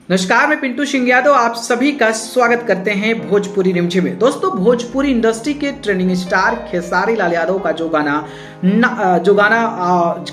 नमस्कार, मैं पिंटू सिंह यादव आप सभी का स्वागत करते हैं भोजपुरी रिमझिम में। दोस्तों, भोजपुरी इंडस्ट्री के ट्रेंडिंग स्टार खेसारी लाल यादव का जो गाना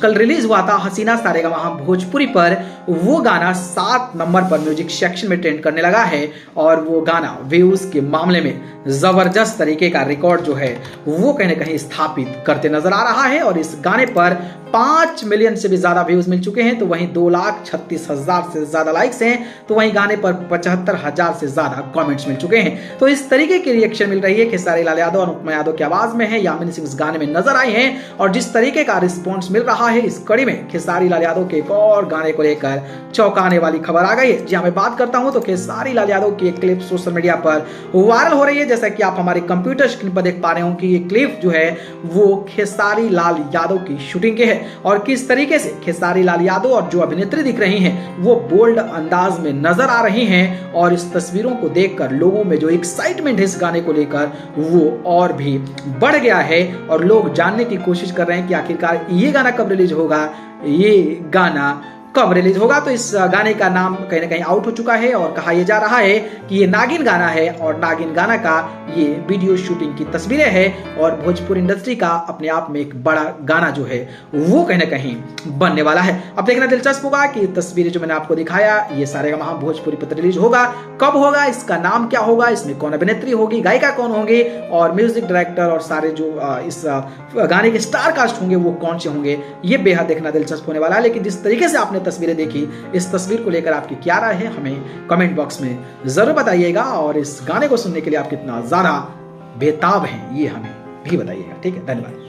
कल रिलीज हुआ था, हसीना सारेगामा भोजपुरी पर, वो गाना 7 नंबर पर म्यूजिक सेक्शन में ट्रेंड करने लगा है। और वो गाना व्यूज के मामले में जबरदस्त तरीके का रिकॉर्ड जो है वो कहीं ना कहीं स्थापित करते नजर आ रहा है। और इस गाने पर 5 मिलियन से भी ज्यादा व्यूज मिल चुके हैं, तो वहीं 2,36,000 से ज्यादा लाइक्स हैं, तो वहीं गाने पर 75,000 से ज्यादा कमेंट्स मिल चुके हैं। तो इस तरीके की रिएक्शन मिल रही है खेसारी लाल यादव और अनुपमा यादव की आवाज में है। यामिनी सिंह इस गाने में नजर आई हैं और जिस तरीके का रिस्पॉन्स मिल रहा है, इस कड़ी में खेसारी लाल यादव के एक और गाने को लेकर चौंकाने वाली खबर आ गई है। जी मैं बात करता हूं तो खेसारी लाल यादव की एक क्लिप सोशल मीडिया पर वायरल हो रही है। जैसा कि आप हमारे कंप्यूटर स्क्रीन पर देख पा रहे हो कि ये क्लिप जो है वो खेसारी लाल यादव की शूटिंग के है और किस तरीके से खेसारी लाल यादव और जो अभिनेत्री दिख रही हैं वो बोल्ड अंदाज में नजर आ रही हैं। और इस तस्वीरों को देखकर लोगों में जो एक्साइटमेंट है इस गाने को लेकर वो और भी बढ़ गया है और लोग जानने की कोशिश कर रहे हैं कि आखिरकार ये गाना कब रिलीज होगा, ये गाना कब रिलीज होगा। तो इस गाने का नाम कहीं ना कहीं आउट हो चुका है और कहा यह जा रहा है कि ये नागिन गाना है और नागिन गाना का ये वीडियो शूटिंग की तस्वीरें हैं और भोजपुरी इंडस्ट्री का अपने आप में एक बड़ा गाना जो है वो कहीं ना कहीं बनने वाला है। अब देखना दिलचस्प होगा कि तस्वीरें जो मैंने आपको दिखाया ये सारेगामा भोजपुरी पर रिलीज होगा, कब होगा, इसका नाम क्या होगा, इसमें कौन अभिनेत्री होगी, गायिका कौन होंगे और म्यूजिक डायरेक्टर और सारे जो इस गाने के स्टार कास्ट होंगे वो कौन से होंगे, ये बेहद देखना दिलचस्प होने वाला है। लेकिन जिस तरीके से आपने तस्वीरें देखी, इस तस्वीर को लेकर आपकी क्या राय है हमें कमेंट बॉक्स में जरूर बताइएगा और इस गाने को सुनने के लिए आप कितना ज्यादा बेताब हैं ये हमें भी बताइएगा। ठीक है, धन्यवाद।